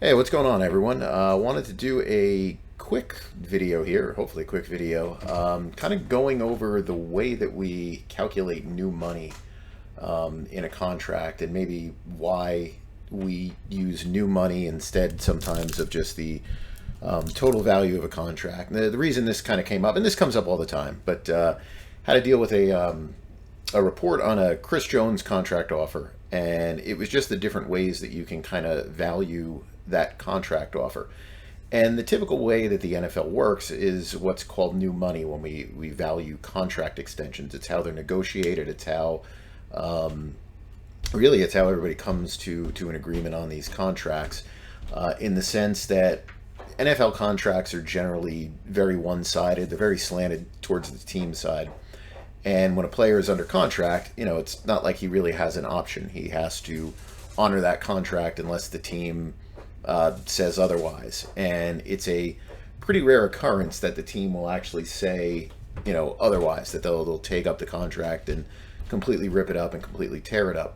Hey, what's going on, everyone? Wanted to do a quick video here, hopefully a quick video, kind of going over the way that we calculate new money in a contract and maybe why we use new money instead sometimes of just the total value of a contract. And the reason this kind of came up, and this comes up all the time, but had to deal with a report on a Chris Jones contract offer, and it was just the different ways that you can kind of value that contract offer. And the typical way that the NFL works is what's called new money when we value contract extensions. It's how they're negotiated. It's how really it's how everybody comes to an agreement on these contracts, in the sense that NFL contracts are generally very one-sided. They're very slanted towards the team side. And when a player is under contract, it's not like he really has an option. He has to honor that contract unless the team says otherwise. And it's a pretty rare occurrence that the team will actually say, otherwise, that they'll take up the contract and completely rip it up and completely tear it up.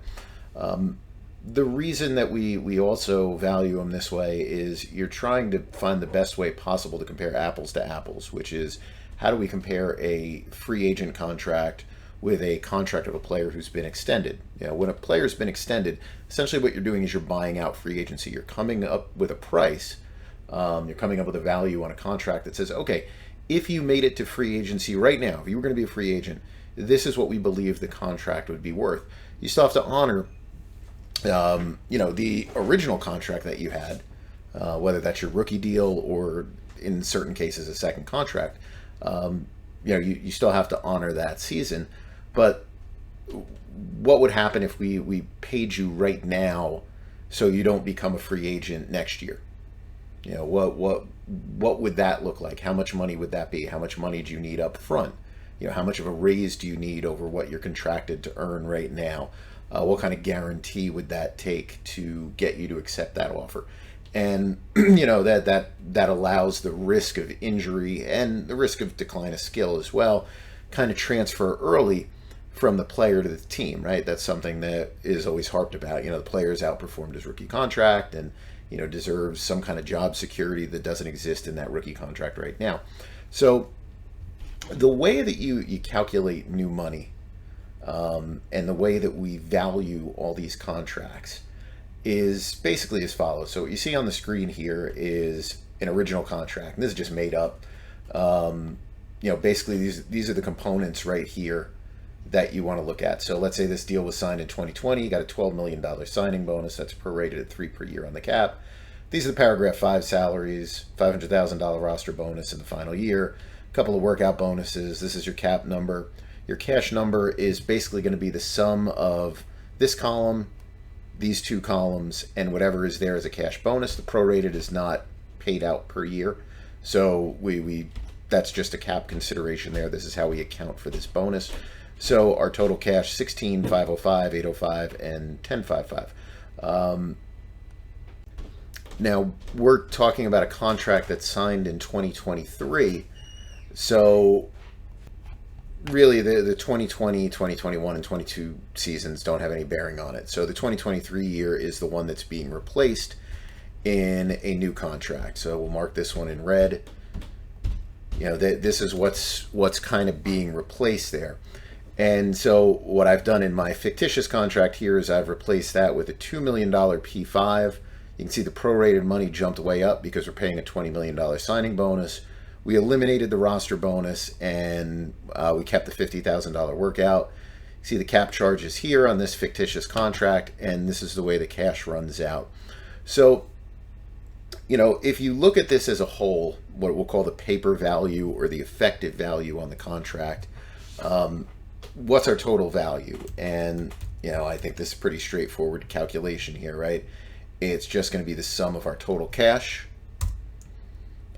The reason that we also value them this way is you're trying to find the best way possible to compare apples to apples, which is how do we compare a free agent contract with a contract of a player who's been extended? When a player's been extended, essentially what you're doing is you're buying out free agency. You're coming up with a price, you're coming up with a value on a contract that says, okay, if you made it to free agency right now, if you were going to be a free agent, this is what we believe the contract would be worth. You still have to honor the original contract that you had, whether that's your rookie deal or in certain cases a second contract. You still have to honor that season. But what would happen if we paid you right now so you don't become a free agent next year? What would that look like? How much money would that be? How much money do you need up front? How much of a raise do you need over what you're contracted to earn right now? What kind of guarantee would that take to get you to accept that offer? And that allows the risk of injury and the risk of decline of skill as well kind of transfer early from the player to the team, right? That's something that is always harped about. The player's outperformed his rookie contract and deserves some kind of job security that doesn't exist in that rookie contract right now. So the way that you calculate new money, and the way that we value all these contracts is basically as follows. So what you see on the screen here is an original contract, and this is just made up. Basically these are the components right here that you want to look at. So let's say this deal was signed in 2020. You got a $12 million signing bonus that's prorated at 3 per year on the cap. These are the paragraph 5 salaries, $500,000 roster bonus in the final year, a couple of workout bonuses. This is your cap number. Your cash number is basically going to be the sum of this column, these two columns, and whatever is there as a cash bonus. The prorated is not paid out per year, so that's just a cap consideration there. This is how we account for this bonus. So our total cash: 16,505, 805, and 1055. Now we're talking about a contract that's signed in 2023, so really the 2020, 2021, and 22 seasons don't have any bearing on it. So the 2023 year is the one that's being replaced in a new contract. So we'll mark this one in red. This is what's kind of being replaced there. And so what I've done in my fictitious contract here is I've replaced that with a $2 million P5. You can see the prorated money jumped way up because we're paying a $20 million signing bonus. We eliminated the roster bonus, and we kept the $50,000 workout. See the cap charges here on this fictitious contract, and this is the way the cash runs out. So, if you look at this as a whole, what we'll call the paper value or the effective value on the contract, what's our total value? And, I think this is pretty straightforward calculation here, right? It's just going to be the sum of our total cash.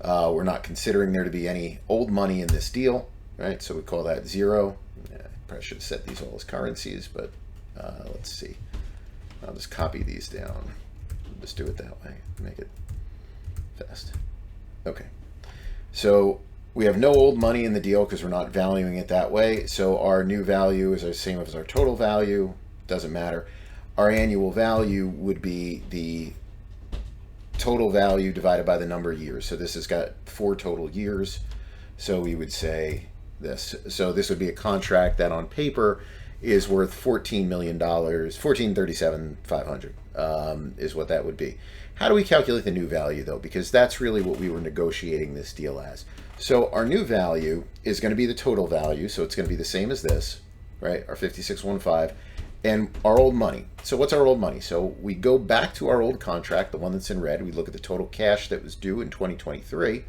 We're not considering there to be any old money in this deal, right? So we call that zero. I probably should have set these all as currencies, but let's see. I'll just copy these down. Just do it that way. Make it fast. Okay. So we have no old money in the deal because we're not valuing it that way. So our new value is the same as our total value. Doesn't matter. Our annual value would be the total value divided by the number of years. So this has got 4 total years. So we would say this. So this would be a contract that on paper is worth $14 million, $1437,500 is what that would be. How do we calculate the new value though? Because that's really what we were negotiating this deal as. So our new value is going to be the total value. So it's going to be the same as this, right? Our 5615 and our old money. So what's our old money? So we go back to our old contract, the one that's in red. We look at the total cash that was due in 2023.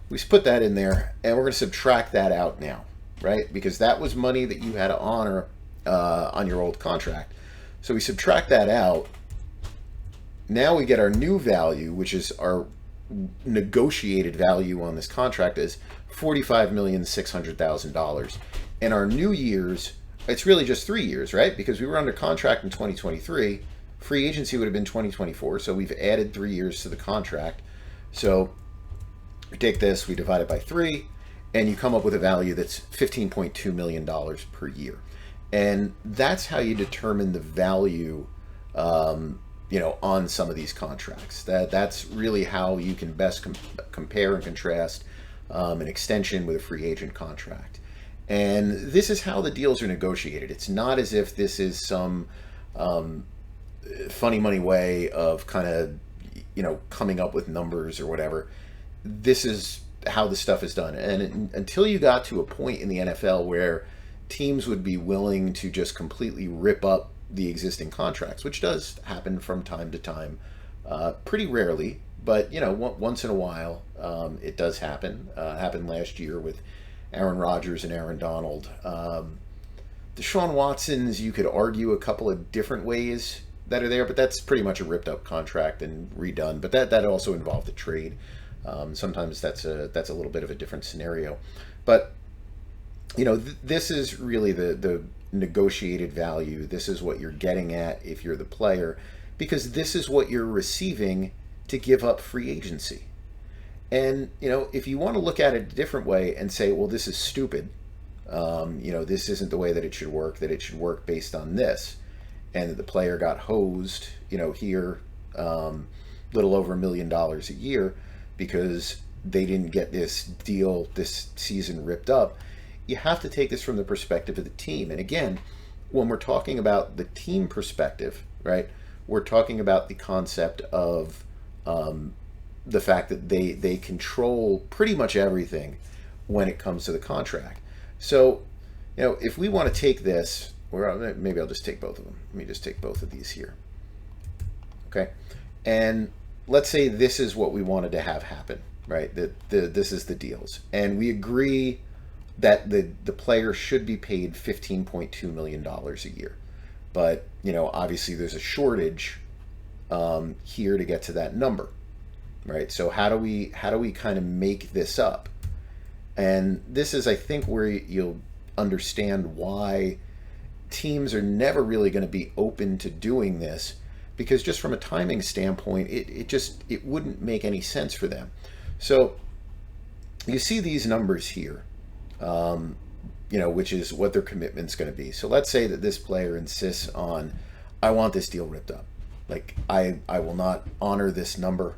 We put that in there and we're going to subtract that out now, right? Because that was money that you had to honor on your old contract. So we subtract that out. Now we get our new value, which is our negotiated value on this contract, is $45,600,000. And our new years, it's really just 3 years, right? Because we were under contract in 2023. Free agency would have been 2024. So we've added 3 years to the contract. So we take this, we divide it by 3, and you come up with a value that's $15.2 million per year. And that's how you determine the value, on some of these contracts. That's really how you can best compare and contrast an extension with a free agent contract. And this is how the deals are negotiated. It's not as if this is some funny money way of kind of, coming up with numbers or whatever. This is how the stuff is done. And until you got to a point in the NFL where teams would be willing to just completely rip up the existing contracts, which does happen from time to time, pretty rarely, but once in a while it does happen. Happened last year with Aaron Rodgers and Aaron Donald. Deshaun Watson's, you could argue a couple of different ways that are there, but that's pretty much a ripped up contract and redone. But that also involved a trade. Sometimes that's a little bit of a different scenario, but this is really the negotiated value. This is what you're getting at if you're the player, because this is what you're receiving to give up free agency. And if you want to look at it a different way and say, well, this is stupid, this isn't the way that it should work, that it should work based on this, and the player got hosed, here, little over $1 million a year because they didn't get this deal, this season ripped up. You have to take this from the perspective of the team. And again, when we're talking about the team perspective, right, we're talking about the concept of the fact that they control pretty much everything when it comes to the contract. So, if we want to take this, or maybe I'll just take both of them. Let me just take both of these here. Okay. And let's say this is what we wanted to have happen, right? This is the deals. And we agree that the player should be paid $15.2 million a year. But, obviously there's a shortage here to get to that number, right? So how do we kind of make this up? And this is, I think, where you'll understand why teams are never really going to be open to doing this, because just from a timing standpoint, it wouldn't make any sense for them. So you see these numbers here. Which is what their commitment's going to be. So let's say that this player insists on, I want this deal ripped up. Like I will not honor this number,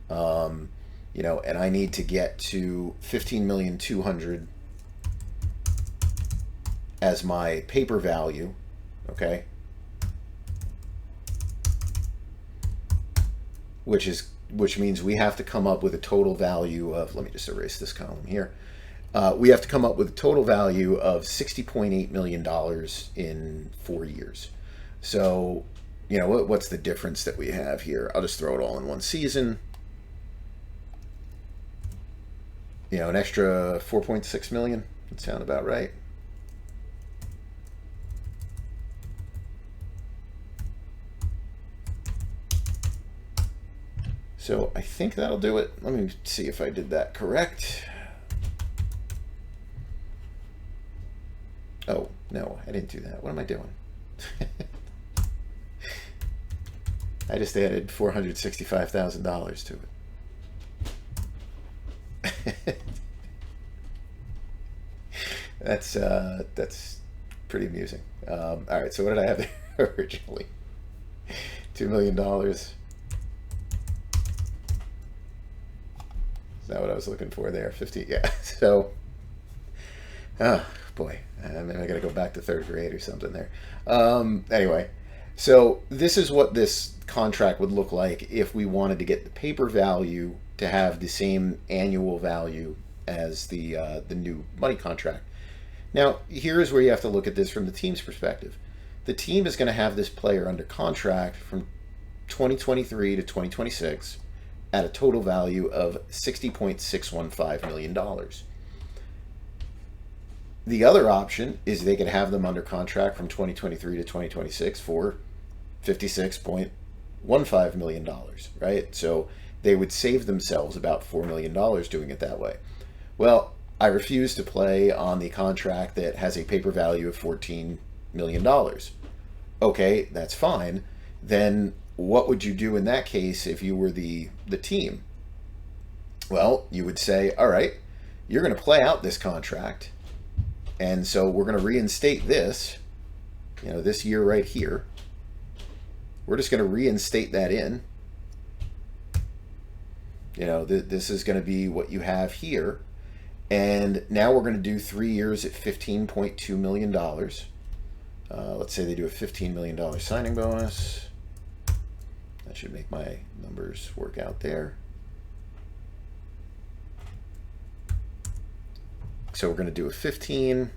and I need to get to 15,200,000 as my paper value. Okay. Which means we have to come up with a total value of, let me just erase this column here. We have to come up with a total value of $60.8 million in 4 years. So, what's the difference that we have here? I'll just throw it all in one season. An extra 4.6 million. That sound about right. So I think that'll do it. Let me see if I did that correct. Oh, no, I didn't do that. What am I doing? I just added $465,000 to it. That's pretty amusing. All right, so what did I have there originally? $2 million Is that what I was looking for there? 50, yeah. So, oh boy, maybe I got to go back to third grade or something there. Anyway, so this is what this contract would look like if we wanted to get the paper value to have the same annual value as the new money contract. Now, here's where you have to look at this from the team's perspective. The team is going to have this player under contract from 2023 to 2026 at a total value of $60.615 million. The other option is they could have them under contract from 2023 to 2026 for $56.15 million, right? So they would save themselves about $4 million doing it that way. Well, I refuse to play on the contract that has a paper value of $14 million. Okay, that's fine. Then what would you do in that case if you were the team? Well, you would say, all right, you're going to play out this contract. And so we're going to reinstate this, this year right here. We're just going to reinstate that in. This is going to be what you have here. And now we're going to do 3 years at $15.2 million. Let's say they do a $15 million signing bonus. That should make my numbers work out there. So we're going to do a 15.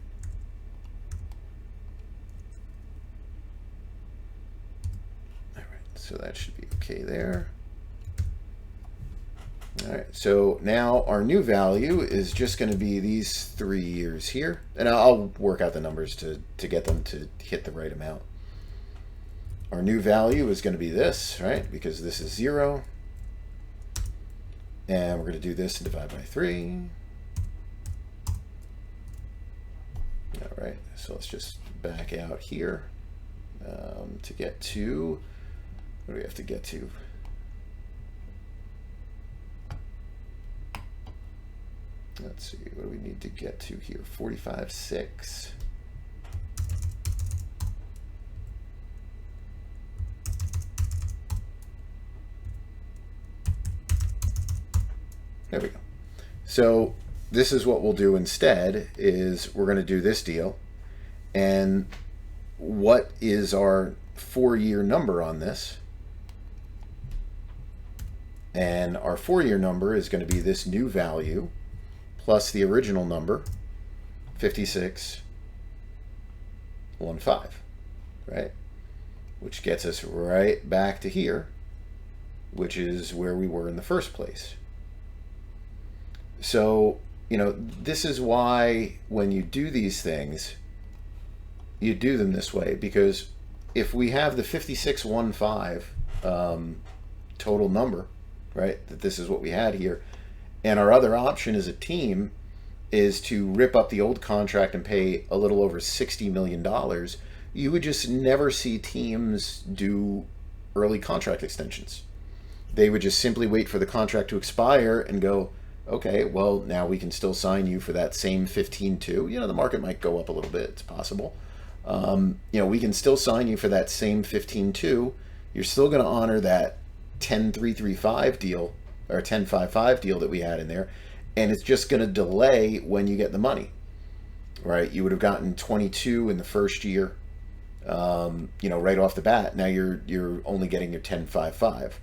All right, so that should be okay there. All right, so now our new value is just going to be these 3 years here. And I'll work out the numbers to get them to hit the right amount. Our new value is going to be this, right? Because this is 0. And we're going to do this and divide by 3. All right, so let's just back out here to get to, what do we have to get to? Let's see, what do we need to get to here? 45.6. There we go. So this is what we'll do instead, is we're going to do this deal. And what is our 4-year number on this? And our 4-year number is going to be this new value plus the original number, 56.15, right? Which gets us right back to here, which is where we were in the first place. So, this is why when you do these things, you do them this way, because if we have the 56.15 total number, right, that this is what we had here, and our other option as a team is to rip up the old contract and pay a little over $60 million, you would just never see teams do early contract extensions. They would just simply wait for the contract to expire and go, okay, well, now we can still sign you for that same 15.2. The market might go up a little bit. It's possible. We can still sign you for that same 15.2. You're still going to honor that 10.335 deal or 10.55 deal that we had in there, and it's just going to delay when you get the money, right? You would have gotten 22 in the first year, right off the bat. Now you're only getting your 10.55.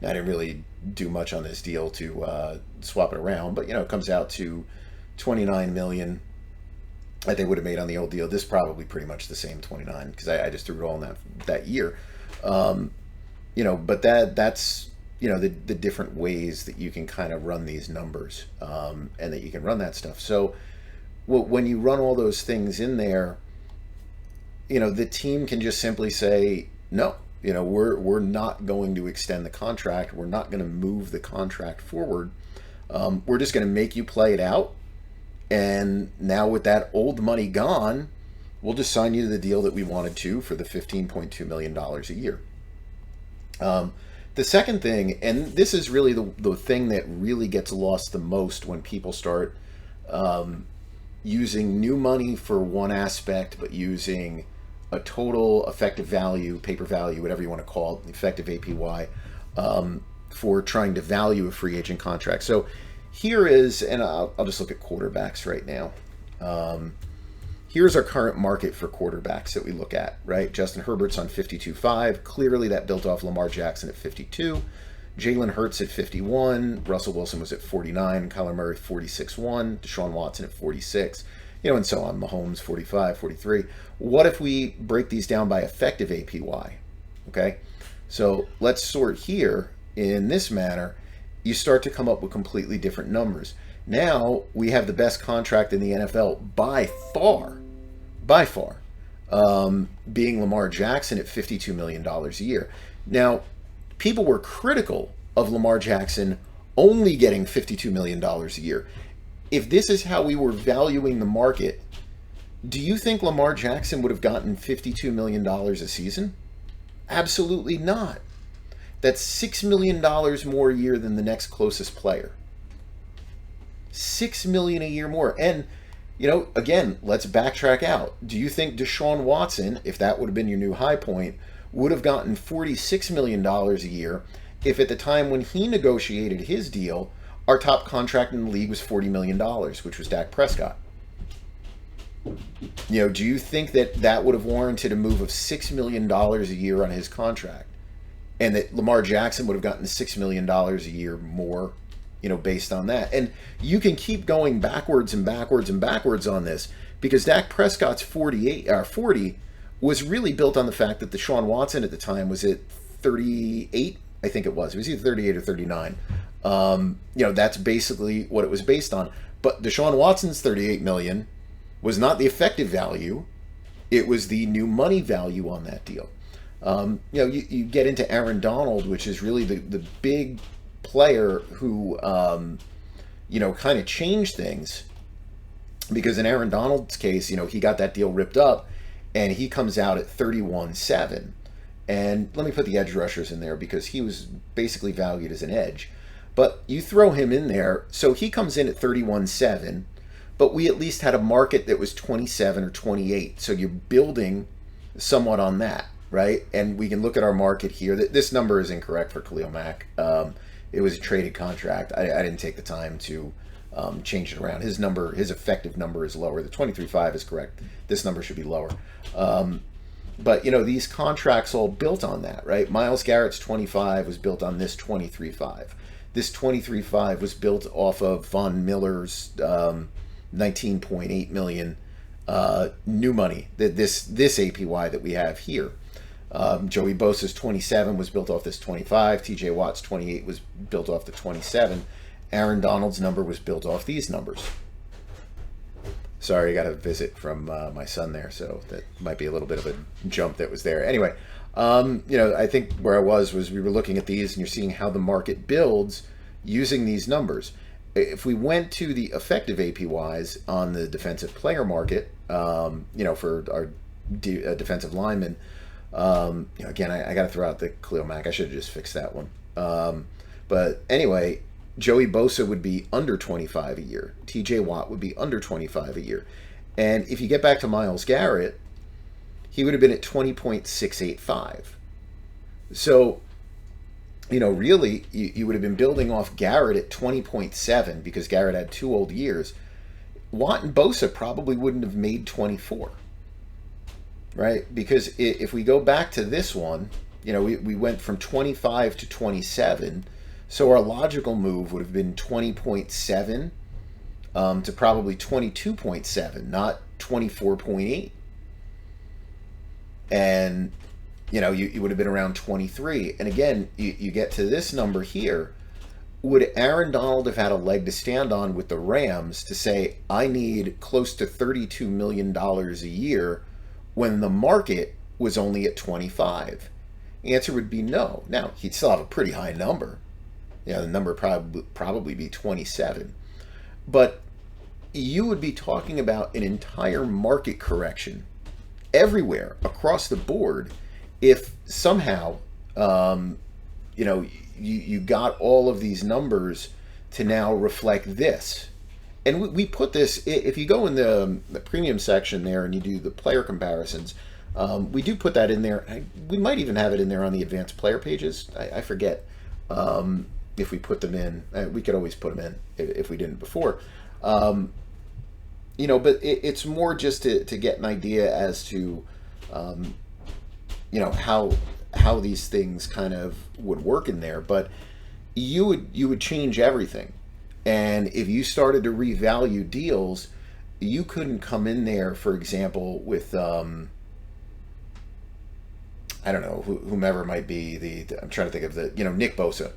Now, I didn't really do much on this deal to swap it around, but it comes out to 29 million that they would have made on the old deal. This is probably pretty much the same 29 because I just threw it all in that year. But that's the different ways that you can kind of run these numbers and that you can run that stuff. So when you run all those things in there, the team can just simply say, no, we're not going to extend the contract. We're not going to move the contract forward. We're just going to make you play it out. And now with that old money gone, we'll just sign you to the deal that we wanted to for the $15.2 million a year. The second thing, and this is really the thing that really gets lost the most when people start using new money for one aspect, but using a total effective value, paper value, whatever you want to call it, effective APY, for trying to value a free agent contract. So here is, and I'll just look at quarterbacks right now. Um, Here's our current market for quarterbacks that we look at, right? Justin Herbert's on 52.5. Clearly that built off Lamar Jackson at 52. Jalen Hurts at 51. Russell Wilson was at 49. Kyler Murray 46.1. Deshaun Watson at 46. And so on. Mahomes 45, 43. What if we break these down by effective APY? Okay, so let's sort here in this manner. You start to come up with completely different numbers. Now we have the best contract in the NFL by far, being Lamar Jackson at $52 million a year. Now, people were critical of Lamar Jackson only getting $52 million a year. If this is how we were valuing the market, do you think Lamar Jackson would have gotten $52 million a season? Absolutely not. That's $6 million more a year than the next closest player. $6 million a year more. And, again, let's backtrack out. Do you think Deshaun Watson, if that would have been your new high point, would have gotten $46 million a year if at the time when he negotiated his deal, our top contract in the league was $40 million, which was Dak Prescott? Do you think that would have warranted a move of $6 million a year on his contract? And that Lamar Jackson would have gotten $6 million a year more, based on that. And you can keep going backwards and backwards and backwards on this, because Dak Prescott's 40 was really built on the fact that Deshaun Watson at the time was at 38, I think it was. It was either 38 or 39. That's basically what it was based on. But Deshaun Watson's $38 million was not the effective value. It was the new money value on that deal. You get into Aaron Donald, which is really the big player who, kind of changed things. Because in Aaron Donald's case, he got that deal ripped up, and he comes out at 31.7. And let me put the edge rushers in there because he was basically valued as an edge. But you throw him in there, so he comes in at 31.7, but we at least had a market that was 27 or 28. So you're building somewhat on that. Right, and we can look at our market here. This number is incorrect for Khalil Mack. It was a traded contract. I didn't take the time to change it around. His effective number is lower. The 23.5 is correct. This number should be lower. But these contracts all built on that, right? Myles Garrett's 25 was built on this 23.5. This 23.5 was built off of Von Miller's 19.8 million new money. This APY that we have here. Joey Bosa's 27 was built off this 25. TJ Watt's 28 was built off the 27. Aaron Donald's number was built off these numbers. Sorry, I got a visit from my son there, so that might be a little bit of a jump that was there. Anyway, I think where I was we were looking at these, and you're seeing how the market builds using these numbers. If we went to the effective APYs on the defensive player market, for our defensive linemen, again, I got to throw out the Khalil Mack. I should have just fixed that one. But anyway, Joey Bosa would be under 25 a year. TJ Watt would be under 25 a year. And if you get back to Myles Garrett, he would have been at 20.685. So, really, you would have been building off Garrett at 20.7 because Garrett had 2 old years. Watt and Bosa probably wouldn't have made 24. Right? Because if we go back to this one, we went from 25 to 27. So our logical move would have been 20.7 to probably 22.7, not 24.8. And, you would have been around 23. And again, you get to this number here. Would Aaron Donald have had a leg to stand on with the Rams to say, I need close to $32 million a year when the market was only at 25? The answer would be no. Now, he'd still have a pretty high number. The number probably be 27. But you would be talking about an entire market correction everywhere across the board if somehow, you got all of these numbers to now reflect this. And we put this, if you go in the premium section there and you do the player comparisons, we do put that in there. We might even have it in there on the advanced player pages. I forget. if we put them in. We could always put them in if we didn't before. Um, but it's more just to get an idea as to, um, how these things kind of would work in there. But you would change everything, and if you started to revalue deals, you couldn't come in there, for example, with I don't know, whomever might be I'm trying to think of Nick Bosa.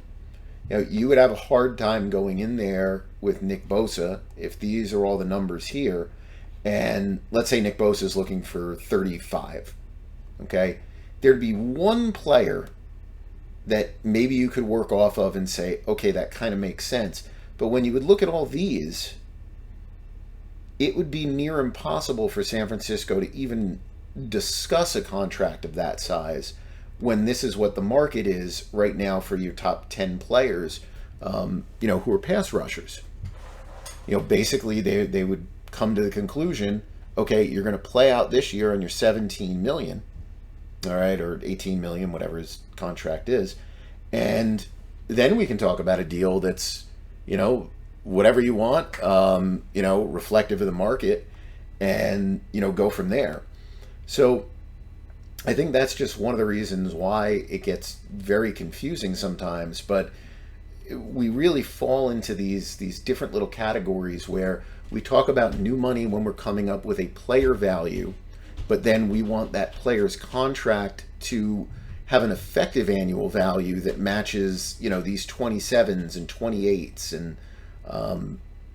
You would have a hard time going in there with Nick Bosa if these are all the numbers here, and let's say Nick Bosa is looking for 35. Okay, there'd be one player that maybe you could work off of and say, okay, that kind of makes sense. But when you would look at all these, it would be near impossible for San Francisco to even discuss a contract of that size when this is what the market is right now for your top 10 players, who are pass rushers. Basically they would come to the conclusion, okay, you're going to play out this year on your 17 million, all right, or 18 million, whatever his contract is. And then we can talk about a deal that's, whatever you want, reflective of the market, and, go from there. So I think that's just one of the reasons why it gets very confusing sometimes. But we really fall into these different little categories where we talk about new money when we're coming up with a player value, but then we want that player's contract to have an effective annual value that matches, these 27s and 28s and,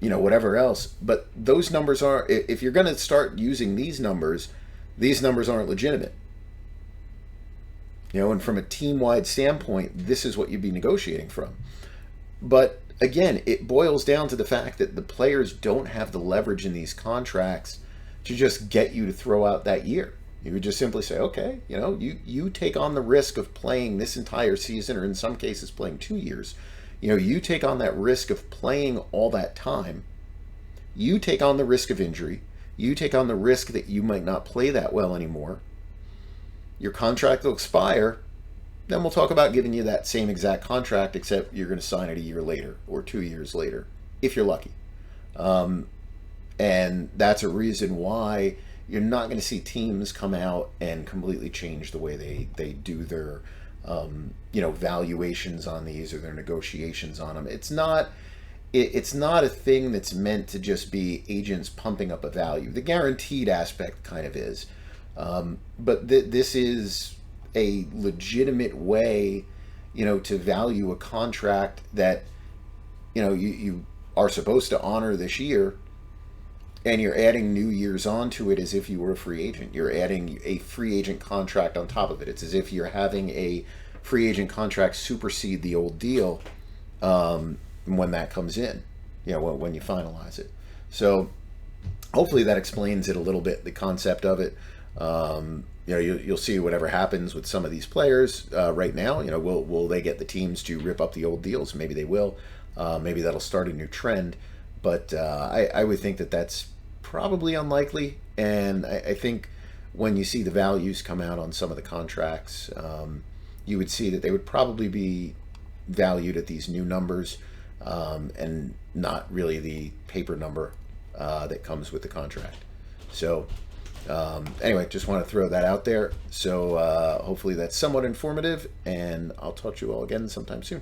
whatever else. But those numbers are, if you're going to start using these numbers aren't legitimate. And from a team-wide standpoint, this is what you'd be negotiating from. But again, it boils down to the fact that the players don't have the leverage in these contracts to just get you to throw out that year. You would just simply say, okay, you take on the risk of playing this entire season, or in some cases playing 2 years. You take on that risk of playing all that time. You take on the risk of injury. You take on the risk that you might not play that well anymore. Your contract will expire. Then we'll talk about giving you that same exact contract, except you're going to sign it a year later or 2 years later, if you're lucky. And that's a reason why you're not going to see teams come out and completely change the way they do their valuations on these or their negotiations on them. It's not a thing that's meant to just be agents pumping up a value. The guaranteed aspect kind of is. But this is a legitimate way, to value a contract that, you are supposed to honor this year, and you're adding new years onto it as if you were a free agent. You're adding a free agent contract on top of it. It's as if you're having a free agent contract supersede the old deal when that comes in, when you finalize it. So hopefully that explains it a little bit, the concept of it. You'll see whatever happens with some of these players right now. Will they get the teams to rip up the old deals? Maybe they will. Maybe that'll start a new trend. But I would think that that's probably unlikely. And I think when you see the values come out on some of the contracts, you would see that they would probably be valued at these new numbers and not really the paper number that comes with the contract. So anyway, just want to throw that out there. So hopefully that's somewhat informative, and I'll talk to you all again sometime soon.